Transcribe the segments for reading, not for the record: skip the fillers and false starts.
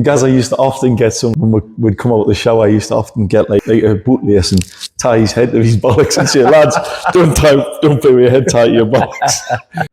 Gaz, I used to often get some, when we'd come out of the shower, I used to often get like a bootlace and tie his head to his bollocks and say, lads, don't play with your head tied to your bollocks.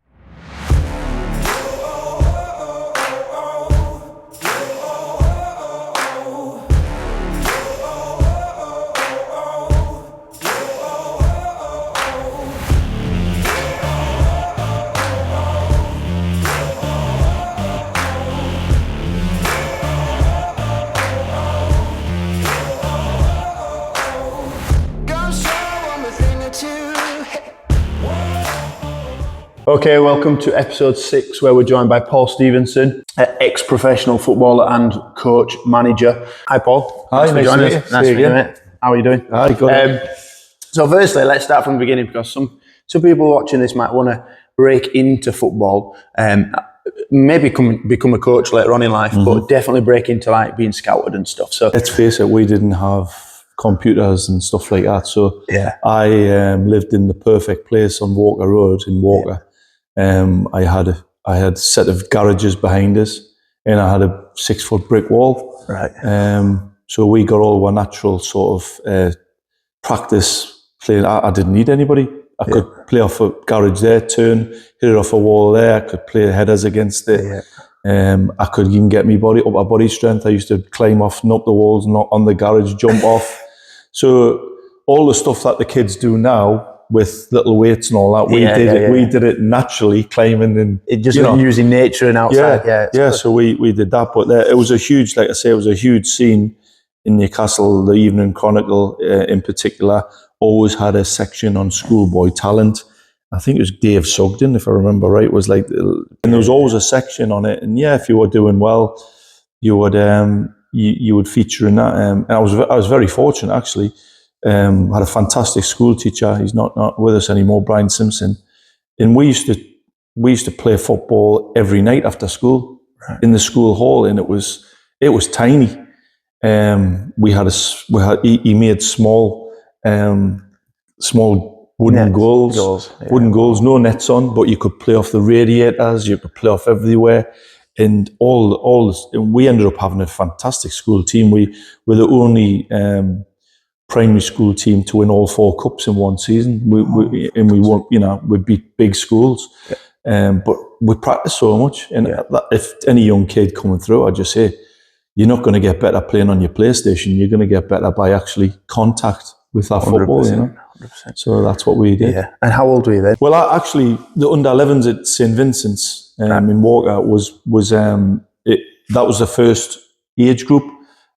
Okay, welcome to episode 6, where we're joined by Paul Stephenson, ex-professional footballer and coach, manager. Hi, Paul. Hi, nice to meet you. Nice to meet you, mate. How are you doing? Hi, good. So firstly, let's start from the beginning, because some people watching this might want to break into football, maybe become a coach later on in life, but definitely break into like being scouted and stuff. So Let's face it, we didn't have computers and stuff like that. So yeah, I lived in the perfect place on Walker Road in Walker. I had a set of garages behind us, and I had a 6-foot brick wall. Right. So we got all our natural sort of practice playing. I didn't need anybody. I could play off a garage there, turn, hit it off a wall there. I could play headers against it. I could even get my body strength. I used to climb off, knock the walls, knock on the garage, jump off. So all the stuff that the kids do now with little weights and all that, we did it naturally, climbing and it just using nature and outside. So we did that. But it was a huge, like I say, it was a huge scene in Newcastle. The Evening Chronicle, in particular, always had a section on schoolboy talent. I think it was Dave Sugden, if I remember right, was like, and there was always a section on it. And if you were doing well, you would you would feature in that. And I was very fortunate, actually. Had a fantastic school teacher. He's not with us anymore, Brian Simpson. And we used to play football every night after school in the school hall, and it was tiny. He made small wooden goals, no nets on, but you could play off the radiators, you could play off everywhere. And and we ended up having a fantastic school team. We were the only primary school team to win all 4 cups in one season. We won, we beat big schools. But we practiced so much. And if any young kid coming through, I just say, you're not going to get better playing on your PlayStation. You're going to get better by actually contact with that football, 100%. So that's what we did. Yeah. And how old were you then? Well, the under-11s at St. Vincent's in Walker that was the first age group.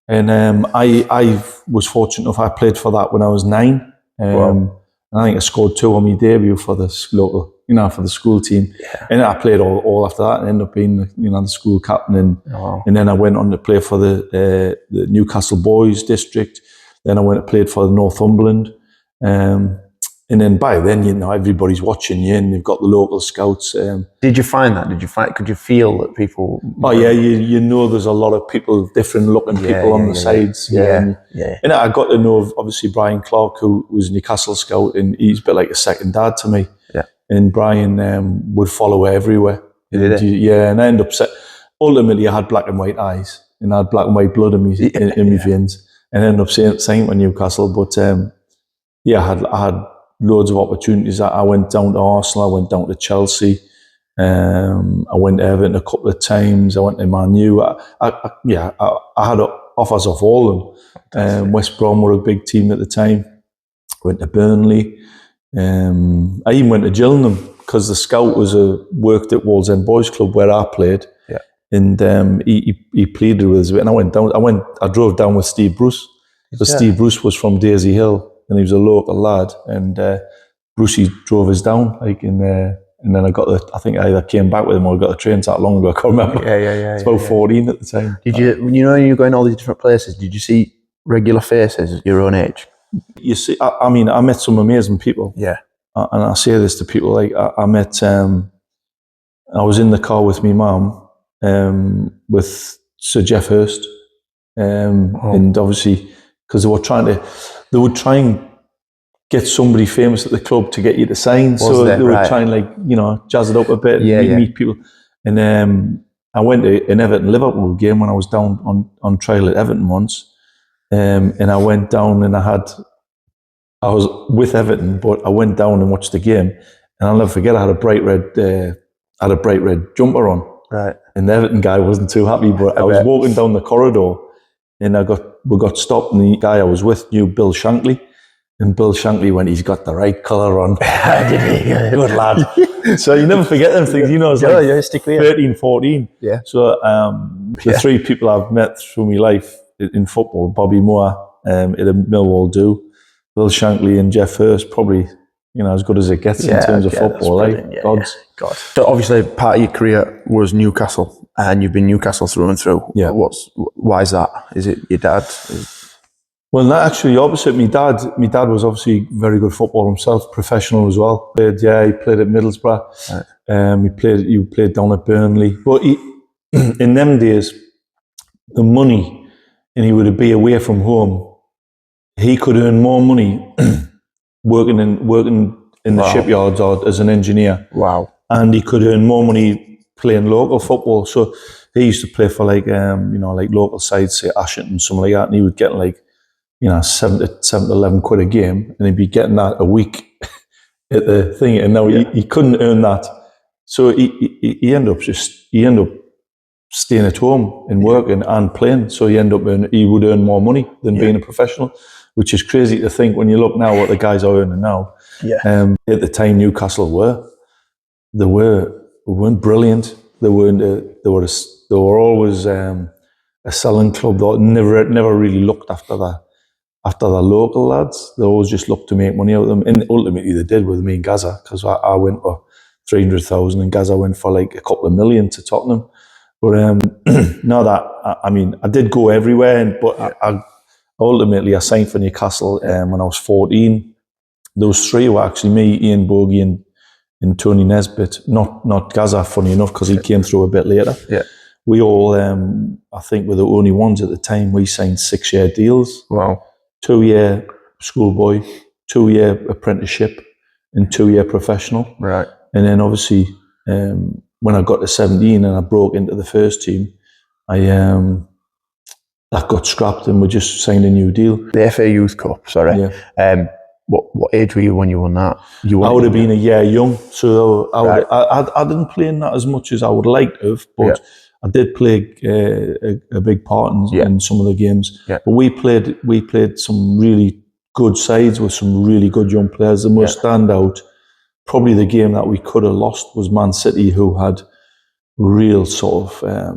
And I was fortunate enough, I played for that when I was 9. And I think I scored 2 on my debut for the local, for the school team. Yeah. And I played all after that and ended up being, the school captain. And then I went on to play for the Newcastle Boys District. Then I went and played for Northumberland. And then by then, everybody's watching you, and you've got the local scouts. Did you find that? Could you feel that people? Oh yeah, there's a lot of people, different looking people on the sides. And I got to know, obviously, Brian Clark, who was a Newcastle scout, and he's a bit like a second dad to me. Yeah. And Brian would follow everywhere. And I ended up ultimately, I had black and white eyes, and I had black and white blood in my veins, and I ended up saying for Newcastle. But I had loads of opportunities. I went down to Arsenal, I went down to Chelsea, I went to Everton a couple of times, I went to Man U. I had offers off all of them. West Brom were a big team at the time. Went to Burnley. I even went to Gillingham, because the scout worked at Wallsend Boys Club where I played. Yeah. And he pleaded with us, and I drove down with Steve Bruce, because Steve Bruce was from Daisy Hill, and he was a local lad, and Brucey drove us down, and then I think I either came back with him or got the train that long ago, I can't remember. It's about 14 at the time. Did you, when you're going all these different places, did you see regular faces your own age? You see, I met some amazing people. Yeah. And I say this to people, like I met, I was in the car with my mum, with Sir Geoff Hurst, and obviously, because they would try and get somebody famous at the club to get you to sign. They would try and jazz it up a bit, meet people. And I went to an Everton-Liverpool game when I was down on trial at Everton once. And I went down and I was with Everton, but I went down and watched the game. And I'll never forget, I had a bright red jumper on. Right. And the Everton guy wasn't too happy, but I was walking down the corridor and we got stopped, and the guy I was with knew Bill Shankly. And Bill Shankly went, he's got the right colour on. Good lad. So you never forget them things. You know, it's like 13, 14. Yeah. So the three people I've met through my life in football, Bobby Moore at Millwall do, Bill Shankly and Jeff Hurst, probably, as good as it gets in terms of football. Gods. God. So obviously part of your career was Newcastle, and you've been Newcastle through and through. Yeah. Why is that? Is it your dad? Well, not actually opposite. My dad was obviously very good footballer himself, professional as well. He played at Middlesbrough. Right. He played down at Burnley. But in them days, the money, and he would be away from home, he could earn more money working in the shipyards or as an engineer. Wow. And he could earn more money playing local football. So he used to play for like local sides, say Ashington, something like that, and he would get like, 7 to 11 quid a game, and he'd be getting that a week at the thing, and now he couldn't earn that. So he ended up staying at home and working and playing. So he would earn more money than being a professional, which is crazy to think when you look now what the guys are earning now. Yeah. At the time, Newcastle weren't brilliant. They were always a selling club. They never really looked after the local lads. They always just looked to make money out of them. And ultimately they did with me and Gaza, because I went for 300,000 and Gaza went for like a couple of million to Tottenham. But I did go everywhere, but I ultimately signed for Newcastle when I was 14. Those three were actually me, Ian Bogie and Tony Nesbitt, not Gaza, funny enough, because he came through a bit later. Yeah. We all, I think, were the only ones at the time. We signed 6-year deals. Wow. 2-year schoolboy, 2-year apprenticeship, and 2-year professional. Right. And then obviously, when I got to 17 and I broke into the first team, that got scrapped and we just signed a new deal. The FA Youth Cup, sorry. Yeah. What age were you when you won that? I would have been a year young, so I didn't play in that as much as I would like to have, but I did play a big part in some of the games. Yeah. But we played some really good sides with some really good young players. The most standout, probably the game that we could have lost, was Man City, who had real sort of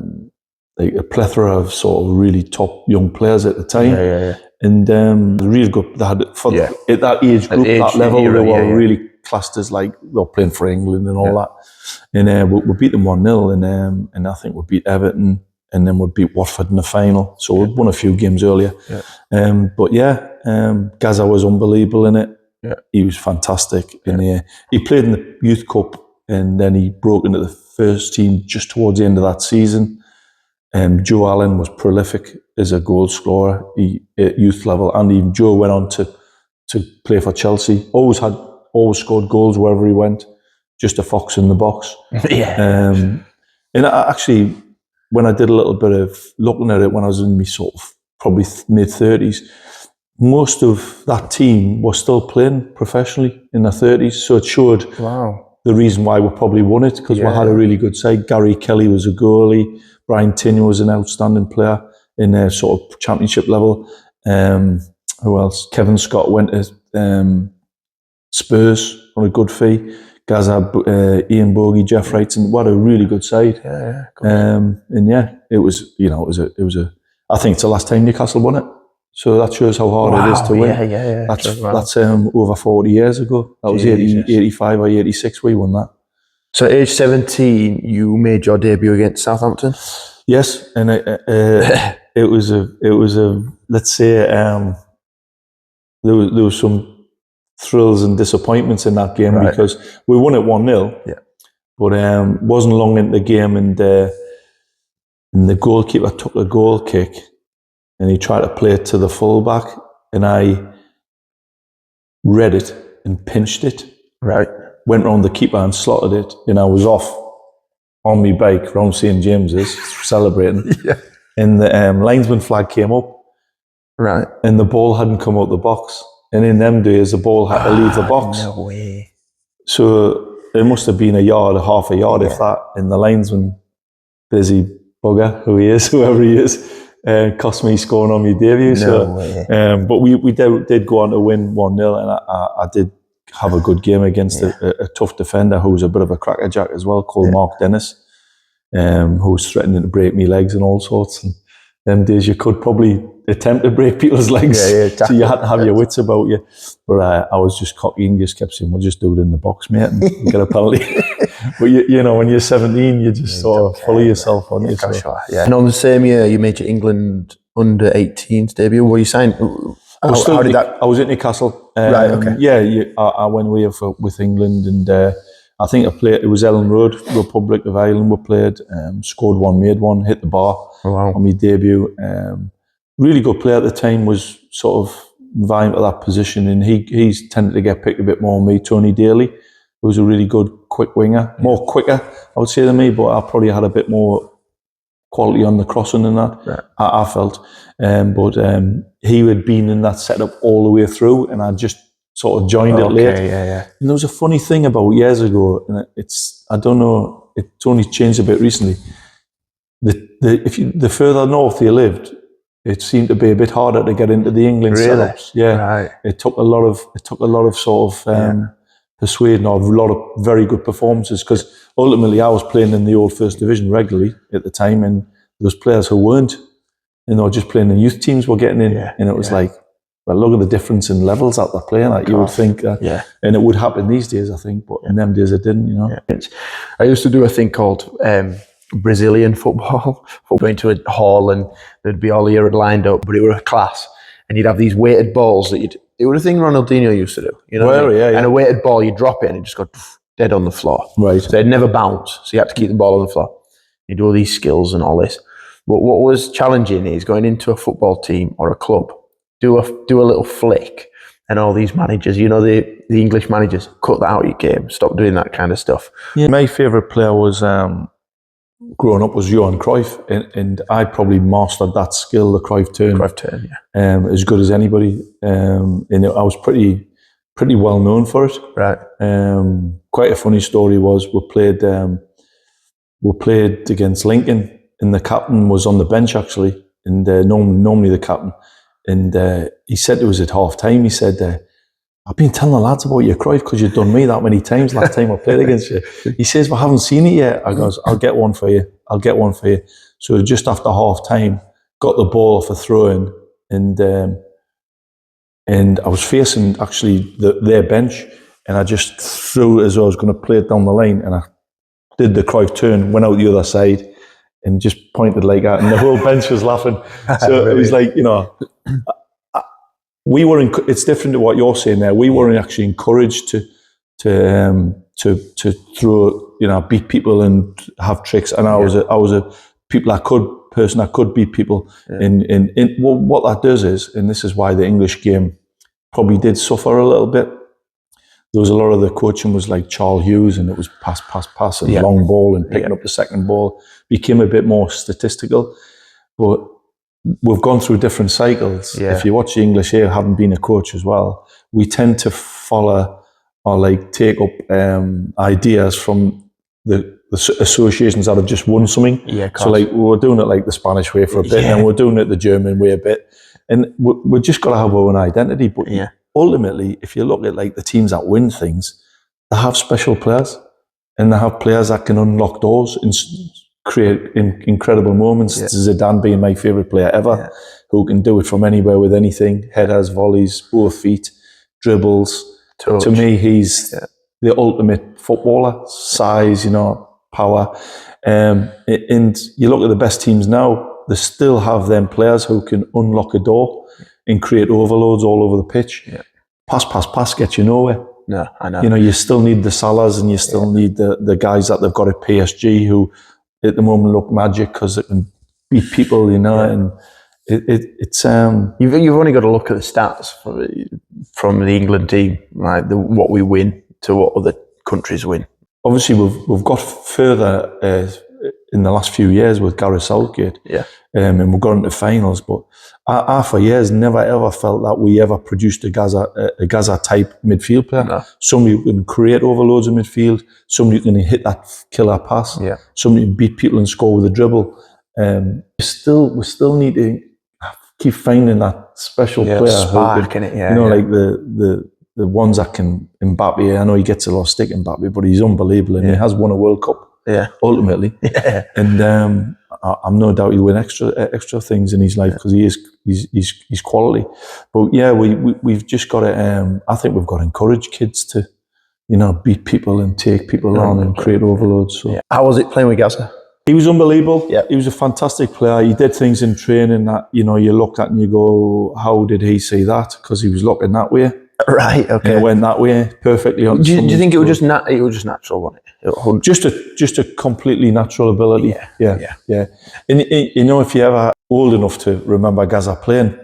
like a plethora of sort of really top young players at the time. Yeah. And really good. They had at that age group, that level, they were really classed as like they were playing for England and all that. And we beat them 1-0, and I think we beat Everton, and then we beat Watford in the final. So we won a few games earlier. Yeah. Gaza was unbelievable in it. Yeah. He was fantastic. Yeah. And he played in the Youth Cup, and then he broke into the first team just towards the end of that season. Joe Allen was prolific as a goal scorer at youth level, and even Joe went on to play for Chelsea. Always scored goals wherever he went. Just a fox in the box. And I actually, when I did a little bit of looking at it when I was in my sort of probably mid-30s, most of that team was still playing professionally in their 30s. So it showed the reason why we probably won it, because we had a really good side. Gary Kelly was a goalie. Brian Tinney was an outstanding player in a sort of championship level. Who else? Kevin Scott went to Spurs on a good fee. Gaza, Ian Bogie, Jeff Wrighton. What a really good side. It was I think it's the last time Newcastle won it. So that shows how hard it is to win. That's over 40 years ago. That was 85 or 86 we won that. So at age 17, you made your debut against Southampton? Yes, and it was a let's say there was some thrills and disappointments in that game, because we won it 1-0, but wasn't long into the game, and the goalkeeper took a goal kick and he tried to play it to the fullback, and I read it and pinched it. Right. Went round the keeper and slotted it, and I was off. on my bike round St James's celebrating, and the linesman flag came up, right, and the ball hadn't come out the box. And in them days, the ball had to leave the box. No way. So it must have been half a yard, if that. And the linesman, busy bugger, whoever he is, cost me scoring on my debut. No way. But we did go on to win 1-0, and I did have a good game against a tough defender who was a bit of a crackerjack as well, called Mark Dennis, who was threatening to break me legs and all sorts. And them days you could probably attempt to break people's legs, so you had to have your wits about you. But I was just cocky and just kept saying, we'll just do it in the box, mate, and get a penalty. But you know, when you're 17, you just sort of full of yourself, aren't you? Sure. And on the same year, you made your England under-18s debut. Were you signed? How did that? I was at Newcastle. Right, okay. Yeah, I went away with England, and I think I played, it was Ellen Road, Republic of Ireland we played, scored one, made one, hit the bar on my debut. Really good player at the time, was sort of vying for that position, and he's tended to get picked a bit more than me. Tony Daly, who was a really good quick winger, more quicker, I would say, than me, but I probably had a bit more quality on the crossing than that, I felt. But he had been in that setup all the way through, and I just sort of joined it late. And there was a funny thing about years ago, and I don't know, it's only changed a bit recently. The further north you lived, it seemed to be a bit harder to get into the England setups. It took a lot of sort of persuading, or a lot of very good performances, because ultimately I was playing in the old First Division regularly at the time, and there was players who weren't, and they were just playing in youth teams, were getting in, and it was like, well, look at the difference in levels that they're playing at. You would think, and it would happen these days, I think, but in them days it didn't, you know. I used to do a thing called Brazilian football. Going to a hall and there'd be all year lined up, but it were a class, and you'd have these weighted balls that it was a thing Ronaldinho used to do, you know. And a weighted ball, you drop it and it just got dead on the floor. Right. So it'd never bounce, so you had to keep the ball on the floor. You do all these skills and all this. But what was challenging is going into a football team or a club, do a little flick, and all these managers, you know, the English managers, cut that out of your game, stop doing that kind of stuff. Yeah, my favourite player was, growing up, was Johan Cruyff, and I probably mastered that skill, the Cruyff turn, as good as anybody. And I was pretty well known for it. Right. Quite a funny story was we played against Lincoln, and the captain was on the bench actually, and normally the captain, and he said to us at half time, he said, I've been telling the lads about your Cruyff because you've done me that many times last time I played against you. He says, well, I haven't seen it yet. I goes, I'll get one for you. So just after half time, got the ball off a throw-in, and I was facing actually their bench, and I just threw it as though I was going to play it down the line, and I did the Cruyff turn, went out the other side, and just pointed like that, and the whole bench was laughing. So it was like, you know, we were. It's different to what you're saying there. We weren't actually encouraged to throw, you know, beat people and have tricks. And I was a person that could beat people. And what that does is, and this is why the English game probably did suffer a little bit. There was a lot of the coaching was like Charles Hughes, and it was pass, and long ball, and picking up the second ball. Became a bit more statistical, but we've gone through different cycles. If you watch the English here, having been a coach as well, we tend to follow or like take up ideas from the associations that have just won something. So like we were doing it like the Spanish way for a bit, and we're doing it the German way a bit, and we just got to have our own identity. But ultimately, if you look at like the teams that win things, they have special players, and they have players that can unlock doors and create incredible moments. Zidane being my favourite player ever, who can do it from anywhere with anything, headers, volleys, both feet, dribbles. Touch. To me, he's the ultimate footballer, size, you know, power. And you look at the best teams now, they still have them players who can unlock a door and create overloads all over the pitch. Pass gets you nowhere. No, I know. You know, you still need the Salahs, and you still need the guys that they've got at PSG who at the moment look magic because it can beat people, you know, and it's you've only got to look at the stats from the England team, right? What we win to what other countries win. obviously we've got further in the last few years with Gareth Southgate, and we've got into finals. But I for years never ever felt that we ever produced a Gaza type midfield player. No. Somebody who can create overloads of midfield, somebody who can hit that killer pass, somebody who can beat people and score with a dribble. We still need to keep finding that special player, spark in it. Like the ones that can. Mbappe, I know he gets a lot of stick, Mbappe, but he's unbelievable, and he has won a World Cup. Ultimately, and I'm no doubt he'll win extra things in his life because he's quality. But we've just got to. I think we've got to encourage kids to, beat people and take people on and create overloads. So how was it playing with Gaza? He was unbelievable. Yeah, he was a fantastic player. He did things in training that you looked at and you go, how did he see that? Because he was looking that way. Right. Okay. And it went that way perfectly. Do you think it was just natural, wasn't it? Just a completely natural ability. Yeah. And if you're ever old enough to remember Gaza playing,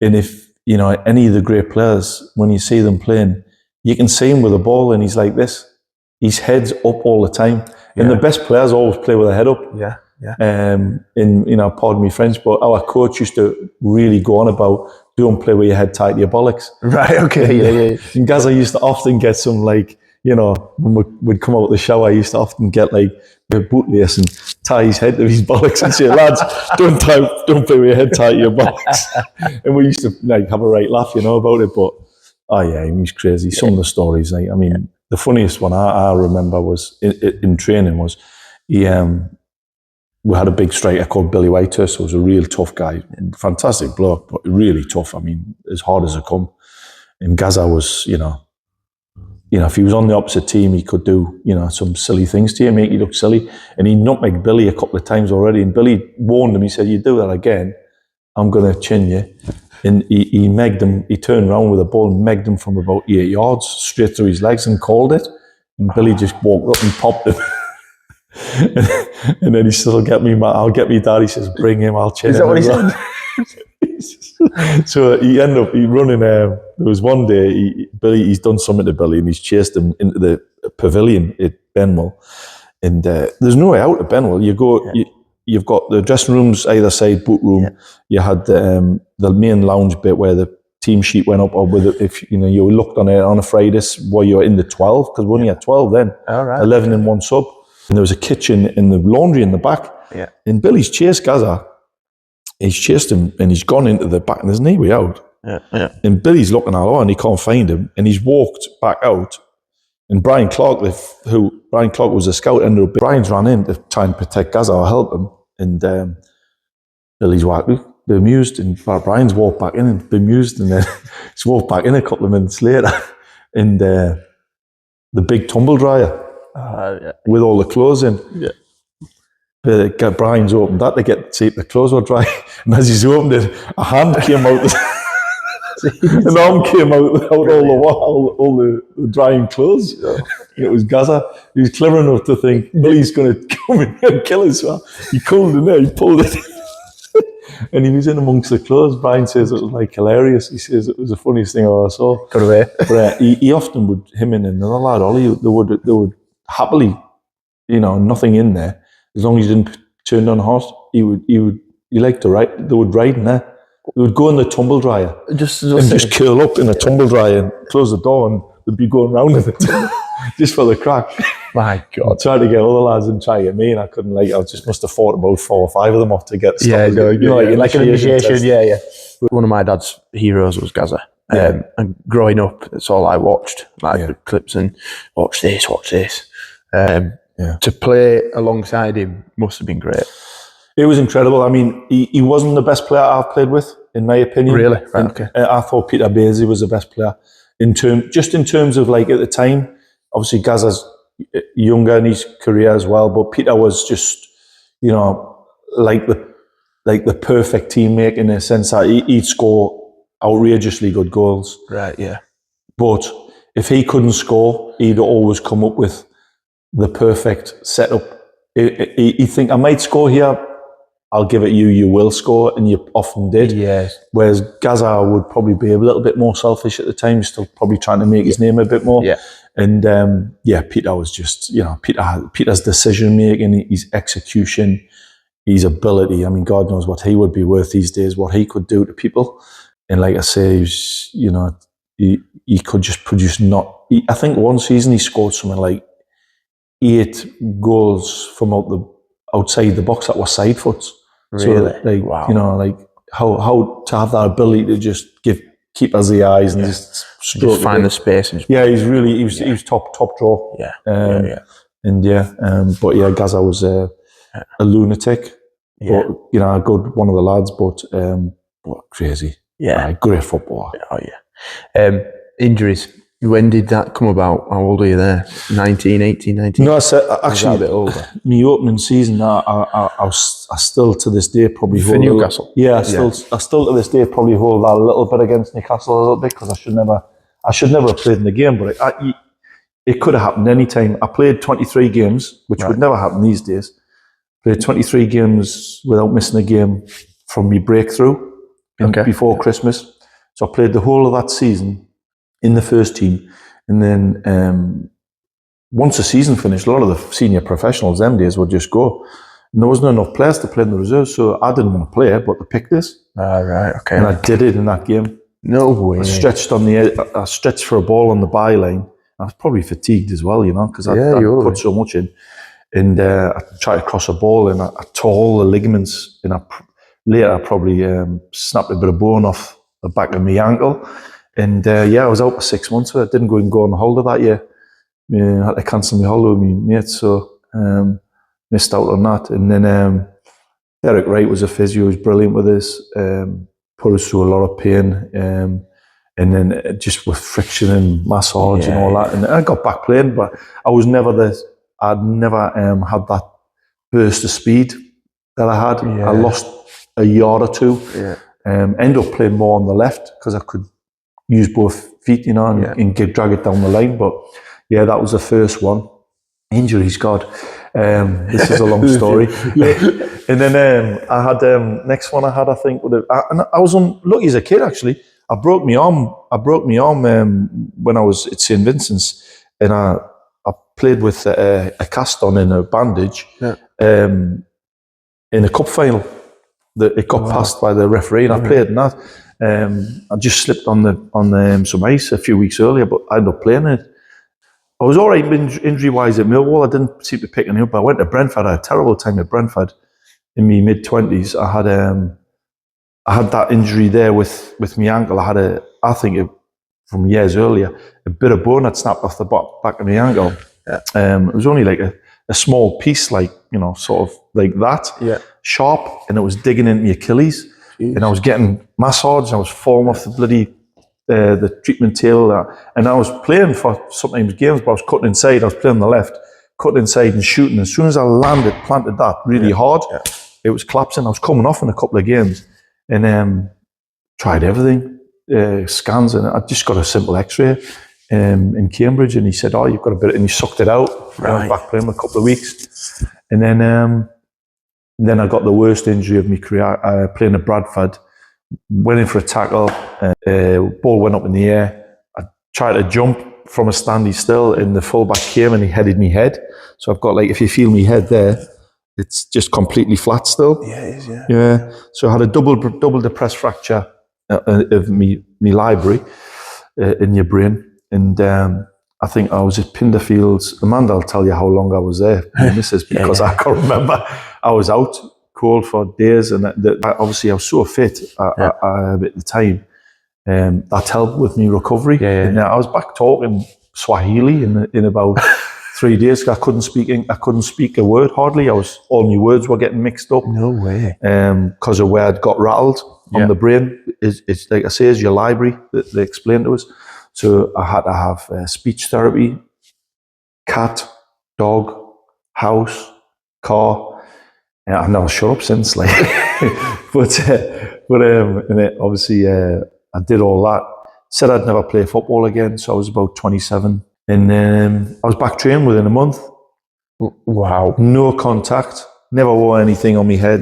and if any of the great players, when you see them playing, you can see him with a ball and he's like this. His head's up all the time. And the best players always play with their head up. Yeah. And pardon me French, but our coach used to really go on about don't play with your head tight to your bollocks. Right, okay, yeah. And Gaza used to often get some when we'd come out of the shower, I used to often get a bootlace and tie his head to his bollocks and say, lads, don't play with your head tight to your bollocks. And we used to have a right laugh, about it. But he was crazy. Some of the stories, the funniest one I remember was in training was we had a big striker called Billy Whitehurst, who was a real tough guy, fantastic bloke, but really tough. As hard as it come. And Gaza was, if he was on the opposite team, he could do, some silly things to you, make you look silly. And he nutmegged Billy a couple of times already. And Billy warned him, he said, you do that again, I'm going to chin you. And he megged him, he turned around with a ball and megged him from about 8 yards straight through his legs and called it. And Billy just walked up and popped him. And then he said, I'll get me dad. He says, bring him, I'll chin him. Is that what he said? So he ended up running. There was one day, he's done something to Billy and he's chased him into the pavilion at Benwell. And there's no way out of Benwell. You go, you've got the dressing rooms either side, boot room. Yeah. You had the main lounge bit where the team sheet went up, or if you looked on it on a Friday while you were in the 12, because we only had 12 then, 11 in one sub. And there was a kitchen and the laundry in the back. Yeah. And Billy's chased Gaza. He's chased him and he's gone into the back and there's no way out. Yeah. And Billy's looking all over and he can't find him. And he's walked back out. And Brian Clark was a scout, ended up, Brian's ran in to try and protect Gaza or help him. And Billy's walked, bemused, and Brian's walked back in and bemused. And then he's walked back in a couple of minutes later. And the big tumble dryer. With all the clothes in. Yeah. Brian's opened that to get to see if the clothes were dry. And as he's opened it, a hand came out. An arm came out all the drying clothes. Yeah. It was Gaza. He was clever enough to think, Billy's going to come in and kill us. So he called in there, he pulled it. And he was in amongst the clothes. Brian says it was hilarious. He says it was the funniest thing I ever saw. Got away. But he often would, him and another lad, Ollie, they would happily, nothing in there. As long as you didn't turn on a horse, he liked to ride. They would ride in there. They would go in the tumble dryer and just curl up in a tumble dryer and close the door, and they'd be going round in it just for the crack. My God! I tried to get other lads and try to get me, and I couldn't. I just must have fought about 4 or 5 of them off to get stuff. Like an initiation. Yeah. One of my dad's heroes was Gaza. And growing up, it's all I watched, the clips and watch this. To play alongside him must have been great. It was incredible. He wasn't the best player I've played with, in my opinion. Really? Right, okay. I thought Peter Basie was the best player in terms of at the time. Obviously, Gaza's younger in his career as well, but Peter was just, like the perfect teammate in a sense that he'd score outrageously good goals. Right, yeah. But if he couldn't score, he'd always come up with the perfect setup. He'd think, I might score here, I'll give it you will score, and you often did. Yes. Whereas Gaza would probably be a little bit more selfish at the time, still probably trying to make his name a bit more. Yeah. And Peter was just, Peter's decision making, his execution, his ability. I mean, God knows what he would be worth these days, what he could do to people. And like I say, he could just produce I think one season he scored something like 8 goals from outside the box that were side foots. Really? So Wow. How to have that ability to just give keepers the eyes and just find the space. And he was top draw. Yeah. But Gaza was a lunatic. Yeah. But a good one of the lads, but crazy. Yeah. Great footballer. Oh yeah. Injuries. When did that come about? How old are you there? 19, 18, 19? No, I said actually a bit older. My opening season, I still to this day probably for Newcastle. I still to this day probably hold that a little bit against Newcastle a little bit because I should never have played in the game, but it could have happened any time. I played 23 games, which would never happen these days. Played 23 games without missing a game from my breakthrough before Christmas. So I played the whole of that season in the first team, and then once the season finished, a lot of the senior professionals them days would just go. And there wasn't enough players to play in the reserves, so I didn't want to play it, but they picked us. Right, okay. And I did it in that game. No way. I stretched for a ball on the byline. I was probably fatigued as well, because I put so much in. And I tried to cross a ball, and I tore all the ligaments. And later I probably snapped a bit of bone off the back of my ankle. And I was out for 6 months with it. Didn't go on holiday that year. I had to cancel my holiday with my mates, so missed out on that. And then Eric Wright was a physio, he was brilliant with us, put us through a lot of pain, and then just with friction and massage and all that. And I got back playing, but I'd never had that burst of speed that I had. I lost a yard or two. Ended up playing more on the left because I could use both feet, and drag it down the line. But that was the first one. Injuries, God. This is a long story. And then I had next one I had, I think, and I was unlucky as a kid actually. I broke my arm when I was at St. Vincent's, and I played with a cast on and a bandage in a cup final. It got passed by the referee, and I played in that. I just slipped on some ice a few weeks earlier, but I ended up playing it. I was all right injury-wise at Millwall. I didn't seem to pick any up. I went to Brentford. I had a terrible time at Brentford in my mid-20s. I had that injury there with my ankle. I think from years earlier, a bit of bone had snapped off the back of my ankle. It was only like a small piece, sort of like that, sharp, and it was digging into my Achilles. Jeez. And I was getting massage. I was falling off the bloody the treatment table, and I was playing for sometimes games, but I was cutting inside. I was playing on the left, cutting inside and shooting. As soon as I planted that really hard, it was collapsing. I was coming off in a couple of games, and tried everything, scans, and I just got a simple X-ray in Cambridge, and he said, "Oh, you've got a bit," and he sucked it out. Right. I was back playing for a couple of weeks, and then I got the worst injury of my career. Playing at Bradford. Went in for a tackle, ball went up in the air. I tried to jump from a standing still, and the fullback came and he headed me head. So I've got, if you feel me head there, it's just completely flat still. Yeah, it is, Yeah. So I had a double depressed fracture of me library in your brain, and I think I was at Pinderfields. Amanda will tell you how long I was there, because I can't remember. I was out cold for days, and obviously I was so fit at the time. That helped with me recovery. And I was back talking Swahili in about 3 days. I couldn't speak a word hardly. All my words were getting mixed up. No way. Because of where I'd got rattled on the brain. It's like I say, is your library that they explained to us. So I had to have speech therapy, cat, dog, house, car. I've never shut up since, but and it, obviously I did all that. Said I'd never play football again, so I was about 27, and I was back training within a month. Wow! No contact, never wore anything on my head.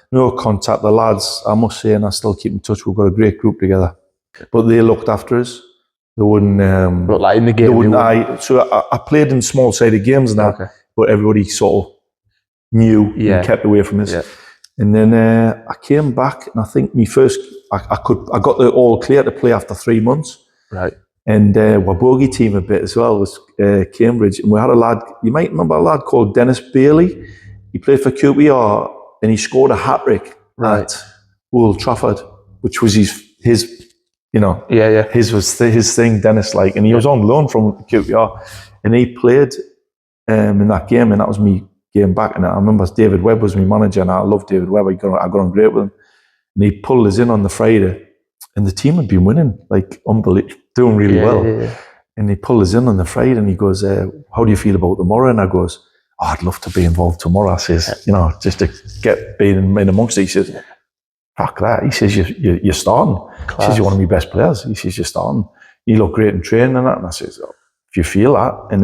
No contact. The lads, I must say, and I still keep in touch. We've got a great group together, but they looked after us. They wouldn't. But like in the game, they wouldn't. So I played in small-sided games and that, but everybody sort of knew and kept away from us. Yeah. And then I came back, and I think I got the all clear to play after 3 months. Right. And our bogey team a bit as well was Cambridge, and we had a lad. You might remember a lad called Dennis Bailey. He played for QPR, and he scored a hat-trick at Old Trafford, which was his. You know, his was his thing, Dennis. Like, and he was on loan from QPR, and he played in that game, and that was me game back. And I remember David Webb was my manager, and I loved David Webb. I got on great with him, and he pulled us in on the Friday, and the team had been winning, like unbelievable, doing really well. Yeah. And he pulled us in on the Friday, and he goes, "How do you feel about tomorrow?" And I goes, "Oh, I'd love to be involved tomorrow." I says, "You know, just to get being in amongst it." He says, "Fuck that." He says, you're starting. Class. He says, "You're one of my best players." He says, "You're starting. You look great in training and that." And I says, "Oh, if you feel that." And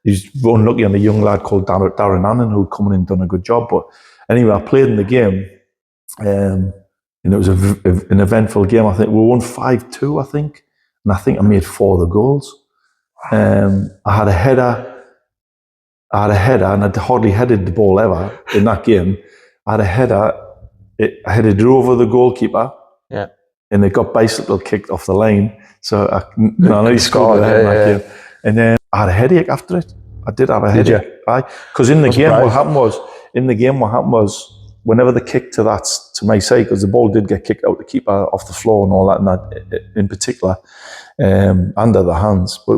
he's unlucky on a young lad called Darren Annan who'd come in and done a good job. But anyway, I played in the game, and it was an eventful game. I think we won 5-2, I think. And I think I made 4 of the goals. I had a header, and I'd hardly headed the ball ever in that game. I had a header. I headed it over the goalkeeper, and it got bicycle kicked off the line. So I know he scored that game. And then I had a headache after it. I did have a headache. Because in the game, what happened was, whenever they kicked to my side, because the ball did get kicked out the keeper off the floor and all that, and that in particular, under the hands, but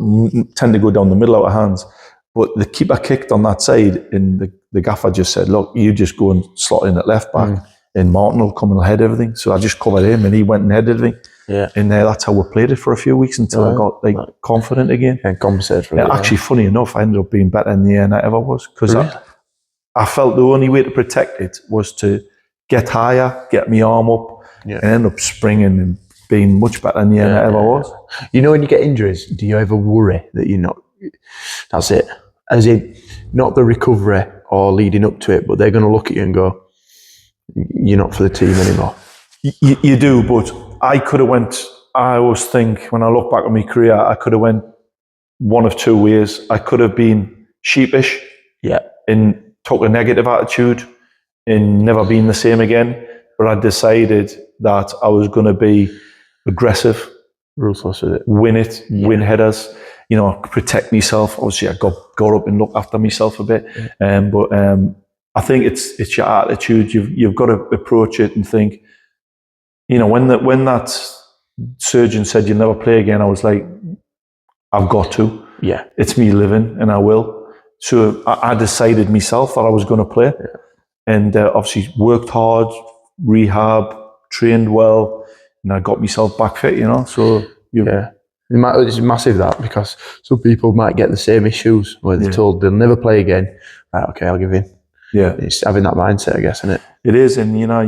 tend to go down the middle out of hands. But the keeper kicked on that side, and the gaffer just said, "Look, you just go and slot in at left back." And Martin will come and head everything. So I just covered him, and he went and headed everything. Yeah. And that's how we played it for a few weeks until I got confident again. And compensated for it. Actually, funny enough, I ended up being better in the air than I ever was. Because I felt the only way to protect it was to get higher, get my arm up, and end up springing and being much better in the air than I ever was. You know, when you get injuries, do you ever worry that you're not, that's it? As in, not the recovery or leading up to it, but they're going to look at you and go, "You're not for the team anymore." You do, but I could have went. I always think when I look back on my career, I could have went one of 2 ways. I could have been sheepish, and took a negative attitude, and never been the same again. But I decided that I was going to be aggressive, ruthless with it, win headers. You know, protect myself. Obviously, I got up and looked after myself a bit, but. I think it's your attitude. You've got to approach it and think. You know, when that surgeon said you'll never play again, I was like, I've got to. Yeah, it's me living, and I will. So I decided myself that I was going to play, and obviously worked hard, rehab, trained well, and I got myself back fit. You know, so it's massive that, because some people might get the same issues where they're told they'll never play again. Right, okay, I'll give in. Yeah, it's having that mindset, I guess, isn't it? It is, and you know,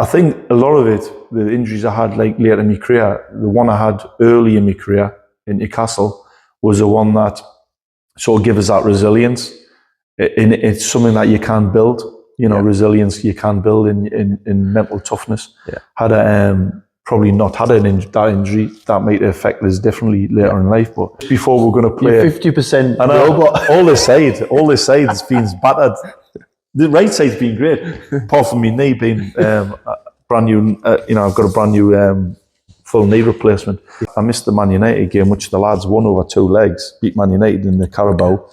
I think a lot of it, the injuries I had like later in my career, the one I had early in my career in Newcastle was the one that sort of gave us that resilience. It's something that you can build, you know, resilience you can build in mental toughness. Yeah. Had probably not had that injury, that might affect us differently later in life. But before we're going to play 50% robot. all this side's been battered. The right side's been great, apart from my knee being brand new. You know, I've got a brand new full knee replacement. I missed the Man United game, which the lads won over 2 legs, beat Man United in the Carabao.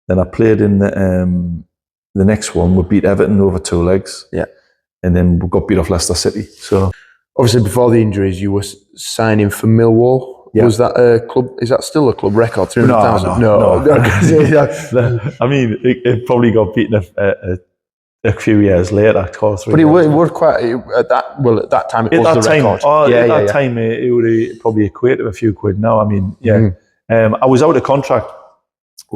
Then I played in the next one. We beat Everton over 2 legs. Yeah, and then we got beat off Leicester City. So. Obviously, before the injuries, you were signing for Millwall. Yeah. Was that a club? Is that still a club record? 300,000? No. I mean, it probably got beaten a few years later. But it was quite at that time. It was the record. At that time, it would probably equate to a few quid. Now, I mean, I was out of contract.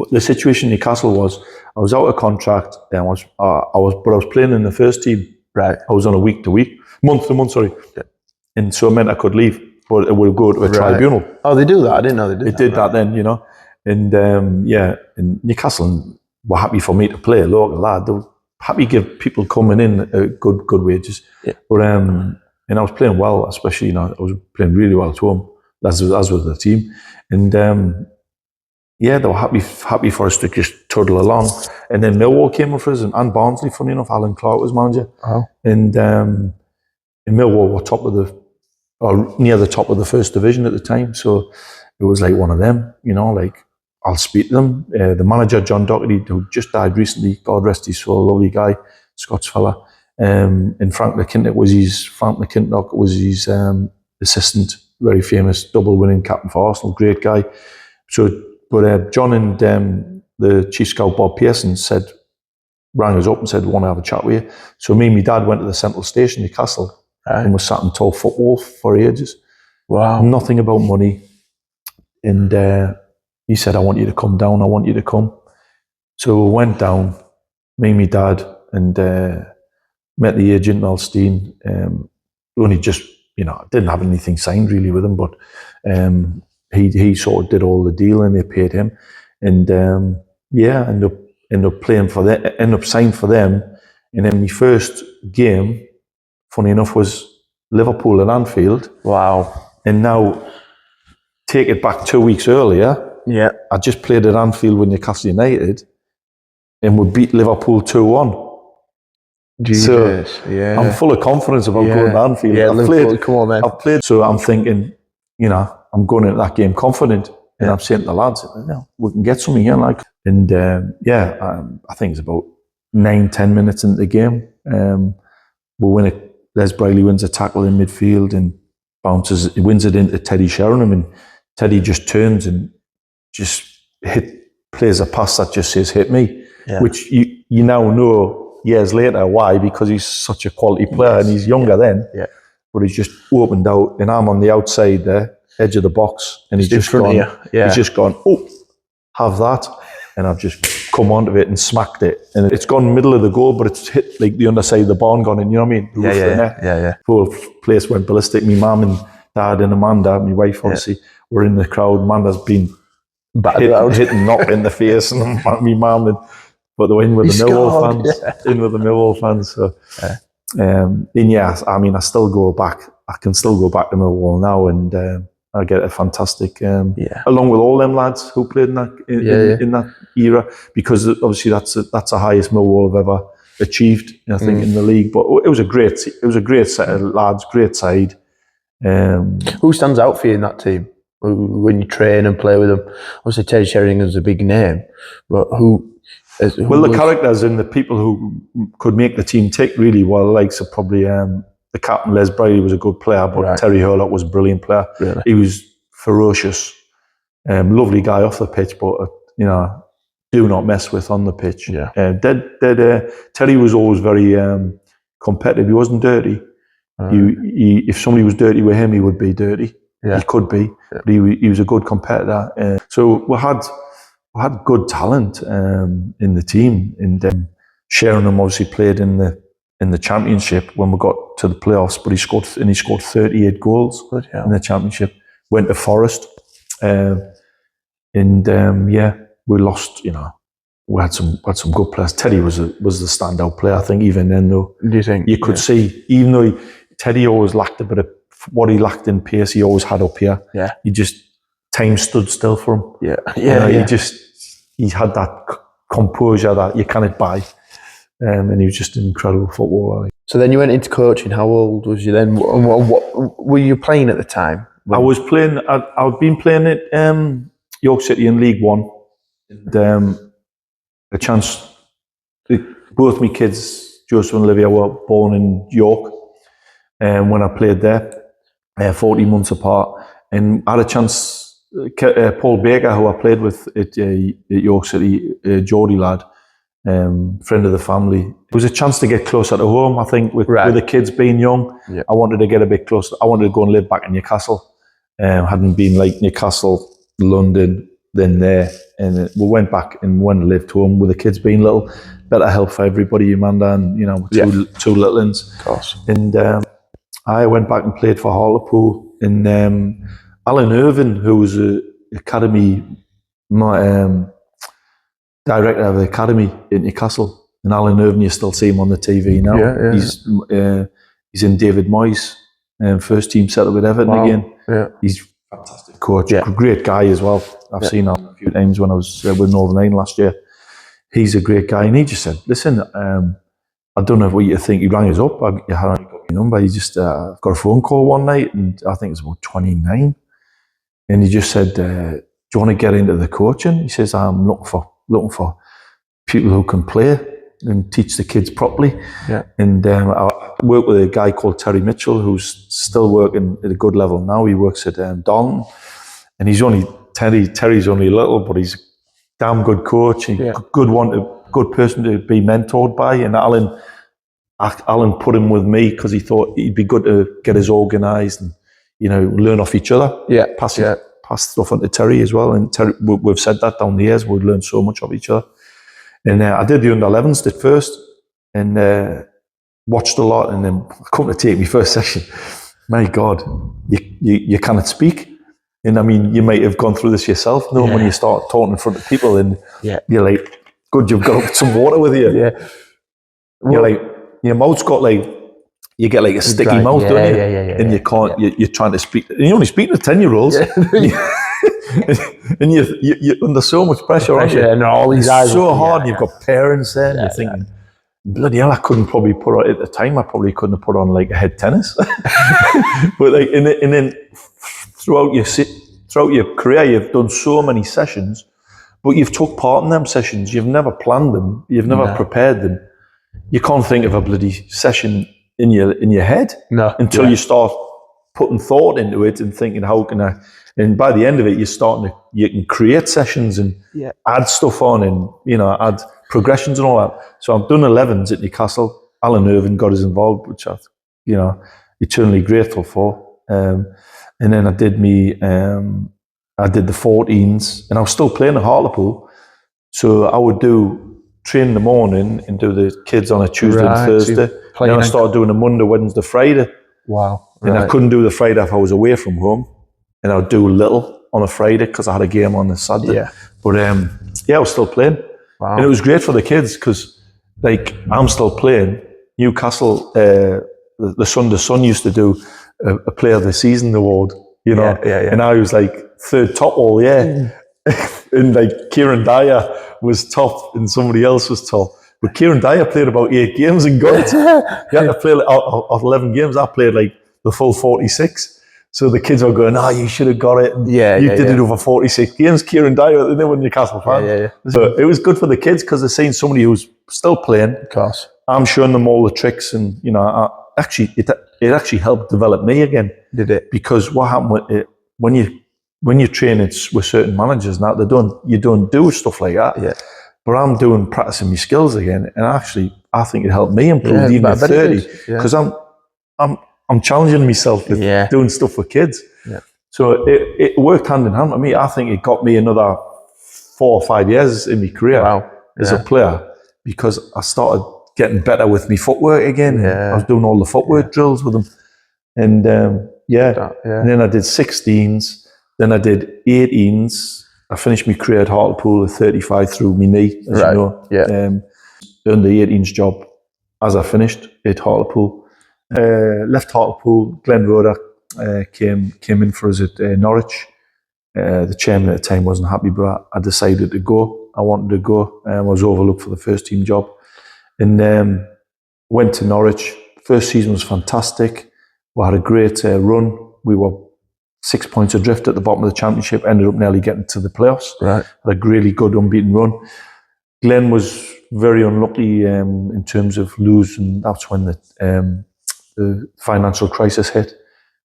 The situation in Newcastle was I was out of contract. And I was playing in the first team. Right. I was on a week to week. Month to month, sorry. Yeah. And so it meant I could leave, but it would go to a tribunal. Oh, they do that? I didn't know they did that. They did that then, you know. And and Newcastle were happy for me to play, a local lad. They were happy to give people coming in good wages. Yeah. But and I was playing well, especially, you know, I was playing really well at home. as was the team. And yeah, they were happy for us to just toddle along. And then Millwall came up for us, and Barnsley, funny enough, Alan Clark was manager. Oh. And Millwall were near the top of the first division at the time. So it was like one of them, like, I'll speak to them. The manager, John Doherty, who just died recently, God rest his soul, lovely guy, Scots fella. And Frank McKintock was his assistant, very famous, double winning captain for Arsenal, great guy. So, but John and the chief scout, Bob Pearson, rang us up and said, "Want to have a chat with you?" So me and my dad went to the central station, Newcastle, and was sat and talked football for ages. Wow. Nothing about money. And he said, "I want you to come down. I want you to come." So we went down, me and my dad, and met the agent, Alstein. Only just, didn't have anything signed really with him, but he sort of did all the deal, and they paid him. And ended up playing for them, ended up signed for them. And then my first game, funny enough, was Liverpool at Anfield. Wow. And now, take it back 2 weeks earlier, I just played at Anfield with Newcastle United, and we beat Liverpool 2-1. Jesus, so I'm full of confidence about going to Anfield. Yeah, Liverpool, come on, man. I've played, so I'm thinking, I'm going into that game confident, and I'm saying to the lads, we can get something here, like. And I think it's about 9-10 minutes into the game. We win it. Les Briley wins a tackle in midfield and wins it into Teddy Sheringham, and Teddy just turns and just plays a pass that just says "hit me," which you now know years later why, because he's such a quality player and he's younger then. Yeah. But he's just opened out, and I'm on the outside there, edge of the box, and he's just gone, oh, have that. And I've just come onto it and smacked it. And it's gone middle of the goal, but it's hit like the underside of the barn gone in, you know what I mean? Yeah. The whole place went ballistic. My mum and dad and Amanda, my wife obviously, were in the crowd. Amanda's been hit and knocked in the face, and my mum, but they were in with the Millwall fans. So, I still go back. I can still go back to Millwall now, and I get a fantastic, along with all them lads who played in that era, because obviously that's the highest Millwall have ever achieved, I think, in the league. But it was a great set of lads, great side. Who stands out for you in that team when you train and play with them? Obviously, Teddy Sheringham's a big name, but who the characters and the people who could make the team tick really well, like, so probably the captain, Les Briley, was a good player, but Terry Hurlock was a brilliant player. Really? He was ferocious, lovely guy off the pitch, but do not mess with on the pitch. Terry was always very competitive. He wasn't dirty. If somebody was dirty with him, he would be dirty. He could be, but he was a good competitor. So we had good talent in the team. And Sheringham obviously played in the championship when we got to the playoffs, but he scored 38 goals in the championship. Went to Forest, we lost. We had some good players. Teddy was the standout player, I think. Even then, though, do you think you could see, even though Teddy always lacked a bit of what he lacked in pace, he always had up here. Yeah, he just time stood still for him. He had that composure that you cannot buy. And he was just an incredible footballer. So then you went into coaching. How old was you then? What were you playing at the time? I was playing. I've been playing at York City in League One. And, a chance. Both my kids, Joseph and Olivia, were born in York. And when I played there, 14 months apart, and I had a chance. Paul Baker, who I played with at York City, Geordie lad. Friend of the family. It was a chance to get closer to home, I think, with the kids being young. Yeah. I wanted to get a bit closer. I wanted to go and live back in Newcastle. Hadn't been like Newcastle, London, then there. And we went back and went and lived home with the kids being little. Better help for everybody, Amanda, and two little ones. Of course. And I went back and played for Hartlepool. And Alan Irvin, who was a academy director of the academy in Newcastle, and Alan Irvin, you still see him on the TV now. He's in David Moyes' first team setup with Everton again. Yeah. He's fantastic coach, great guy as well. I've seen him a few times when I was with Northern Ireland last year. He's a great guy, and he just said, "Listen, I don't know what you think." He rang us up. He hadn't got my number. He just got a phone call one night, and I think it was about 29, and he just said, "Do you want to get into the coaching?" He says, "I'm looking for people who can play and teach the kids properly." Yeah. And I work with a guy called Terry Mitchell, who's still working at a good level now. He works at Dalton, and Terry's only little, but he's a damn good coach. Good person to be mentored by. And Alan put him with me because he thought it'd be good to get us organised and learn off each other. Yeah, pass stuff on to Terry as well. And Terry, we've said that down the years. We've learned so much of each other. And I did the under-11s at first, and watched a lot. And then I come to take my first session. My God, you cannot speak. And I mean, you might have gone through this yourself, when you start talking in front of people, and you're like, "Good, you've got some water with you." Yeah. You're like, your mouth's got you get like a sticky mouth, don't you? And you can't. You're trying to speak. And you're only speaking to 10-year-olds. And you're under so much pressure, aren't you? And all these eyes so hard. And you've got parents there, and you're thinking, bloody hell, I couldn't probably put on, at the time, I probably couldn't have put on like a head tennis. But like, and then throughout your career, you've done so many sessions, but you've took part in them sessions. You've never planned them. You've never prepared them. You can't think of a bloody session in your head until you start putting thought into it and thinking, how can I? And by the end of it, you can create sessions and add stuff on, and add progressions and all that. So I've done 11s at Newcastle. Alan Irvine got us involved, which I'm eternally grateful for. And then I did the 14s, and I was still playing at Hartlepool. So I would train in the morning and do the kids on a Tuesday and Thursday. And then I started doing a Monday, Wednesday, Friday. Wow. And I couldn't do the Friday if I was away from home. And I would do little on a Friday because I had a game on the Saturday. Yeah. But I was still playing. Wow. And it was great for the kids because, like, I'm still playing. Newcastle, the Sunday Sun used to do a Player of the Season award, and I was like third top all year. And like Kieran Dyer was top and somebody else was top. But Kieran Dyer played about 8 games and got it. He had to play out 11 games. I played like the full 46. So the kids were going, you should have got it. And you did it over 46 games. Kieran Dyer, they were Newcastle fans. So it was good for the kids because they're seeing somebody who's still playing. Of course. I'm showing them all the tricks, and it actually helped develop me again. Did it? Because what happened with it, when you train with certain managers now, you don't do stuff like that. Yeah. But I'm practicing my skills again, and actually I think it helped me improve even at 30 because I'm challenging myself with doing stuff with kids. Yeah. So it worked hand in hand with me. I think it got me another 4 or 5 years in my career as a player because I started getting better with my footwork again. Yeah. I was doing all the footwork drills with them. And and then I did 16s, then I did 18s. I finished my career at Hartlepool at 35 through my knee, as you know. Yeah. Earned the 18s job as I finished at Hartlepool. Left Hartlepool, Glenn Roder came in for us at Norwich. The chairman at the time wasn't happy, but I decided to go. I wanted to go. I was overlooked for the first team job. And went to Norwich. First season was fantastic. We had a great run. We were 6 points adrift at the bottom of the championship, ended up nearly getting to the playoffs. Right. Had a really good unbeaten run. Glenn was very unlucky in terms of losing. That's when the financial crisis hit.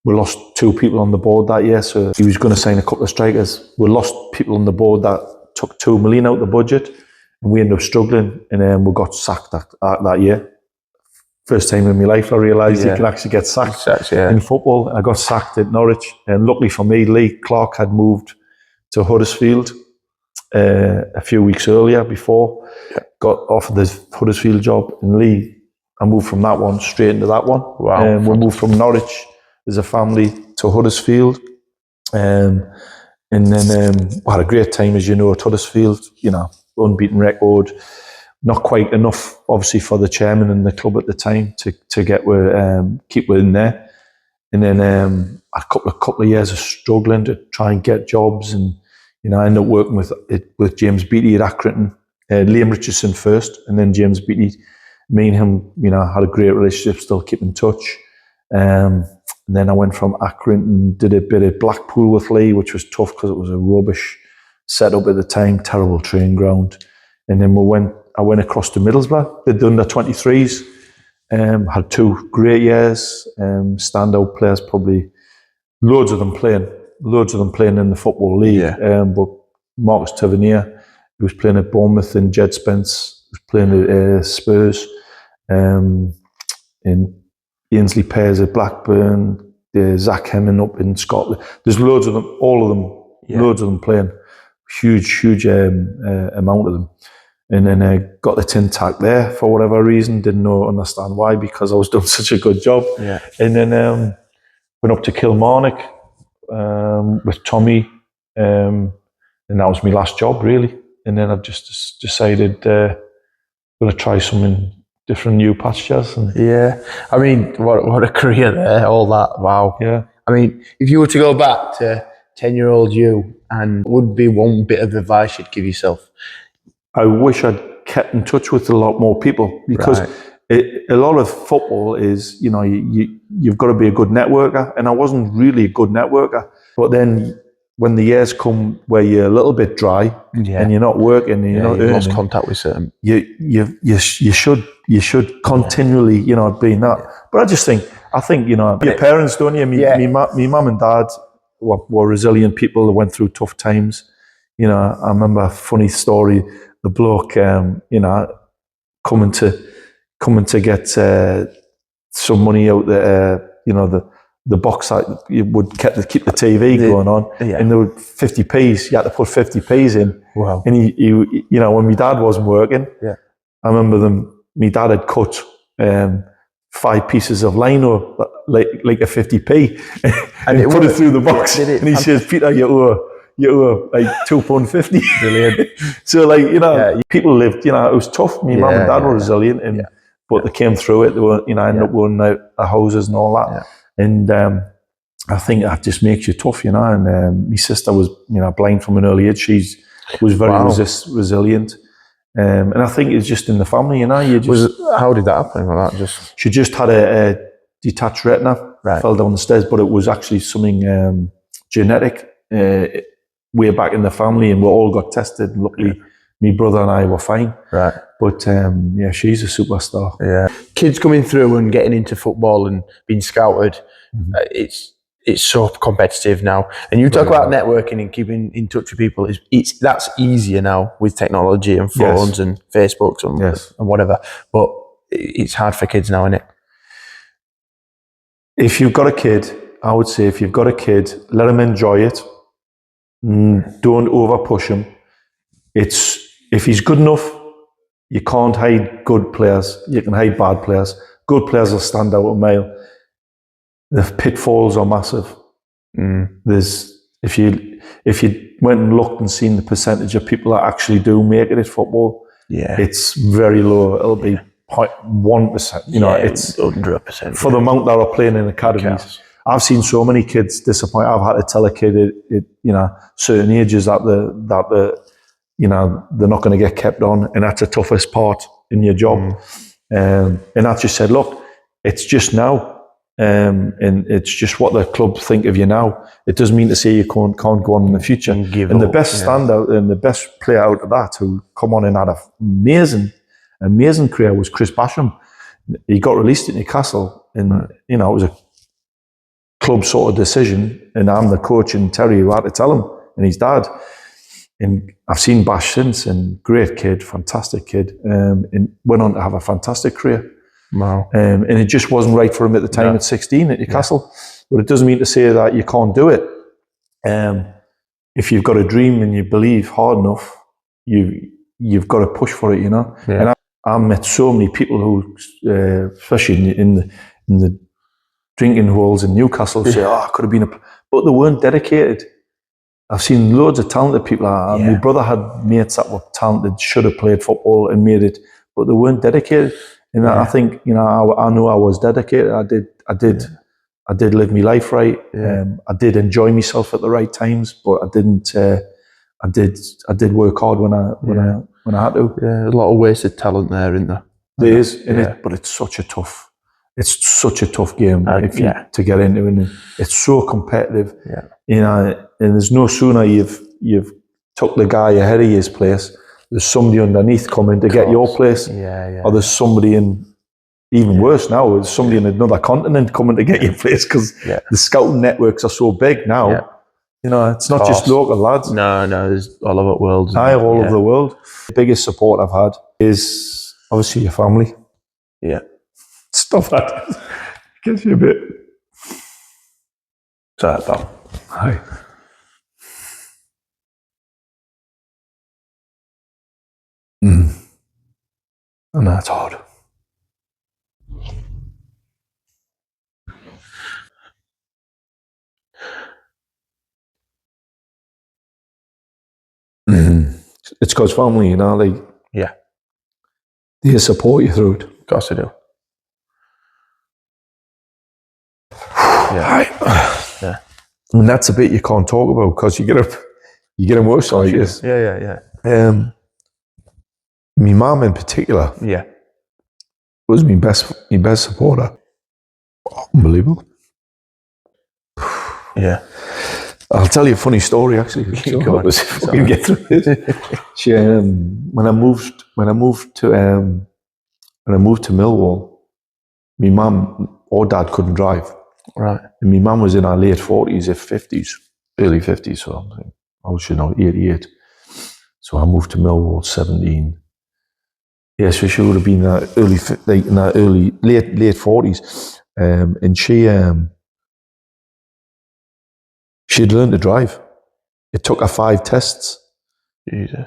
We lost 2 people on the board that year, so he was going to sign a couple of strikers. We lost people on the board that took 2 million out of the budget, and we ended up struggling, and we got sacked that year. First time in my life I realised you can actually get sacked in football. I got sacked at Norwich, and luckily for me, Lee Clark had moved to Huddersfield a few weeks earlier before, got offered the Huddersfield job, and I moved from that one straight into that one. Wow. And we moved from Norwich as a family to Huddersfield. And then we had a great time, as you know, at Huddersfield, unbeaten record. Not quite enough, obviously, for the chairman and the club at the time to keep within there. And then a couple of years of struggling to try and get jobs, and I ended up working with James Beattie at Accrington, Liam Richardson first, and then James Beattie. Me and him, had a great relationship, still keep in touch. And then I went from Accrington, did a bit of Blackpool with Lee, which was tough because it was a rubbish setup at the time, terrible training ground. And then I went across to Middlesbrough, did the under-23s, had 2 great years, standout players, probably loads of them playing in the Football League. Yeah. But Marcus Tavernier, who was playing at Bournemouth, and Jed Spence, who was playing at Spurs, and Ainsley Pears at Blackburn, Zach Hemming up in Scotland. There's loads of them, all of them, loads of them playing. Huge amount of them. And then I got the tin tack there for whatever reason. Didn't understand why, because I was doing such a good job. Yeah. And then went up to Kilmarnock with Tommy. And that was my last job, really. And then I've just decided I'm going to try something different, new pastures. And yeah. I mean, what a career there, all that. Wow. Yeah. I mean, if you were to go back to 10-year-old you, and would be one bit of advice you'd give yourself? I wish I'd kept in touch with a lot more people, because a lot of football is, you've got to be a good networker, and I wasn't really a good networker. But then when the years come where you're a little bit dry and you're not working and you're not earning, lost contact with certain. You should continually, be in that. Yeah. But I think your parents, don't you? Me mum and dad were resilient people that went through tough times. I remember a funny story. The bloke, coming to get some money out the box that you would keep the TV going on, and there were 50p's. You had to put 50p's in. Wow. And he when my dad wasn't working, I remember my dad had cut 5 pieces of lino like a 50p, and he put it through the box. And he says, "Peter, you owe like £2.50. Brilliant. So people lived. It was tough. My mum and dad were resilient, but they came through it. They were, I ended up owning out the houses and all that. Yeah. And I think that just makes you tough, And my sister was, blind from an early age. She was very resilient. And I think it's just in the family, How did that happen? Like that? She just had a detached retina, fell down the stairs, but it was actually something genetic. Way back in the family, and we all got tested. Luckily, my brother and I were fine. Right. But she's a superstar. Yeah. Kids coming through and getting into football and being scouted, it's so competitive now. And you talk about networking and keeping in touch with people. That's easier now with technology and phones and Facebooks and whatever. But it's hard for kids now, isn't it? If you've got a kid, I would say let them enjoy it. Don't over push him. If he's good enough, you can't hide good players. You can hide bad players. Good players will stand out a mile. The pitfalls are massive. If you went and looked and seen the percentage of people that actually do make it at football, it's very low. It'll be 0.1%. It's 100% for the amount that are playing in academies. I've seen so many kids disappoint. I've had to tell a kid at certain ages that they're not going to get kept on, and that's the toughest part in your job. And I just said, look, it's just now, and it's just what the club think of you now. It doesn't mean to say you can't go on in the future. And the best standout and the best player out of that who come on and had an amazing career was Chris Basham. He got released at Newcastle, and it was a club sort of decision, and I'm the coach, and Terry who had to tell him, and his dad. And I've seen Bash since, and great kid, fantastic kid, and went on to have a fantastic career. Wow. And it just wasn't right for him at the time at 16 at Newcastle. But it doesn't mean to say that you can't do it. If you've got a dream and you believe hard enough, you've got to push for it, Yeah. And I met so many people who, especially in the drinking holes in Newcastle, say, I could have been but they weren't dedicated. I've seen loads of talented people. My brother had mates that were talented, should have played football and made it, but they weren't dedicated. And I think, I know I was dedicated. I did I did live my life right. I did enjoy myself at the right times, but I didn't. I did work hard when I had to. Yeah, a lot of wasted talent there, isn't there? There is, but it's such a tough game to get into, and it's so competitive. Yeah. You know, and there's no sooner you've took the guy ahead of his place, there's somebody underneath coming to get your place. Or there's somebody even worse now, there's somebody in another continent coming to get your place, because the scouting networks are so big now. Yeah. You know, it's not just local lads. No, there's all over the world. All over the world. The biggest support I've had is obviously your family. Yeah. Stop that. Gives you a bit. Sorry, pal. Hi. And that's hard. It's God's family, you know, they support you through it. Of course they do. Yeah. I mean, that's a bit you can't talk about, because you get emotional, I guess. Yeah. My mum in particular was my best supporter. Unbelievable. Yeah. I'll tell you a funny story, actually. Fucking get through it. She, when I moved to Millwall, my mum or dad couldn't drive. Right. And my mum was in her late 40s, early 50s, so I was 88. So I moved to Millwall 17. Yeah, so she would have been late 40s, and she'd learned to drive. It took her 5 tests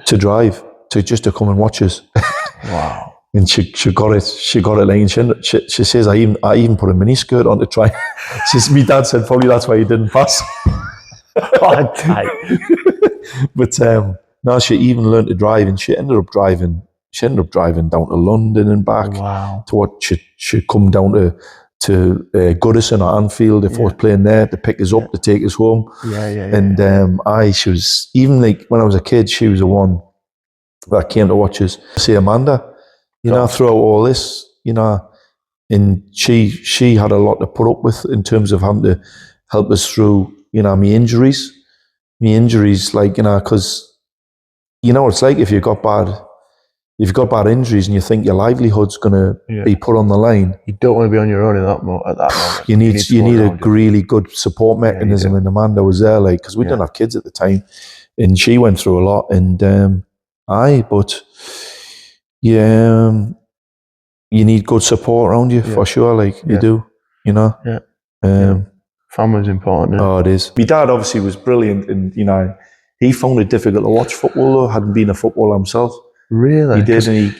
to drive, just to come and watch us. Wow. And she got it. She got it. Like, she says, I even put a mini skirt on to try. My dad said probably that's why he didn't pass. But no, she even learned to drive, and she ended up driving. She ended up driving down to London and back. Wow. To what she'd come down to Goodison or Anfield if I was playing there, to pick us up, to take us home. And she was, even like when I was a kid, she was the one that came to watch us. Say Amanda, throughout all this, and she had a lot to put up with in terms of having to help us through, my injuries. Like, because, it's like if you've got bad injuries and you think your livelihood's going to be put on the line. You don't want to be on your own at that moment. You need a really good support mechanism, and Amanda was there, like, because we didn't have kids at the time, and she went through a lot, and you need good support around you for sure, like you do, Family's important. Oh, it is. My dad obviously was brilliant, and he found it difficult to watch football, though. Hadn't been a footballer himself. Really? He did, and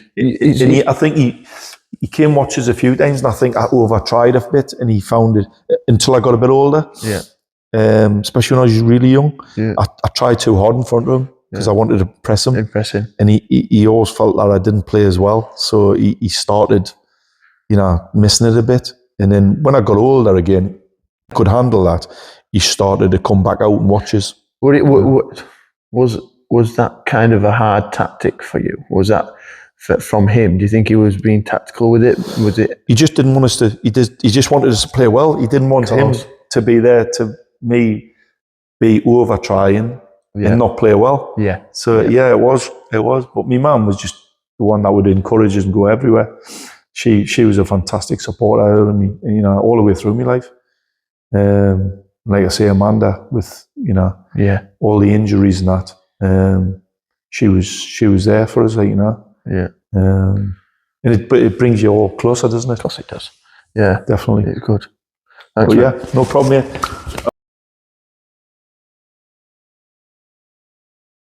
I think he came watch us a few times, and I think I over-tried a bit, and he found it until I got a bit older. Yeah. Especially when I was really young. Yeah. I tried too hard in front of him because I wanted to impress him. And he always felt that I didn't play as well, so he started, missing it a bit. And then when I got older again, could handle that, he started to come back out and watch us. Was that kind of a hard tactic for you? Was that from him? Do you think he was being tactical with it? Was it? He just didn't want us to. He just wanted us to play well. He didn't want him to be there to me be over trying and not play well. Yeah. So it was. But my mum was just the one that would encourage us and go everywhere. She was a fantastic supporter of me, all the way through my life. Like I say, Amanda, with all the injuries and that, she was there for us, and it brings you all closer, doesn't it? Of course it does. Yeah, definitely. It's good. Thanks, no problem, mate.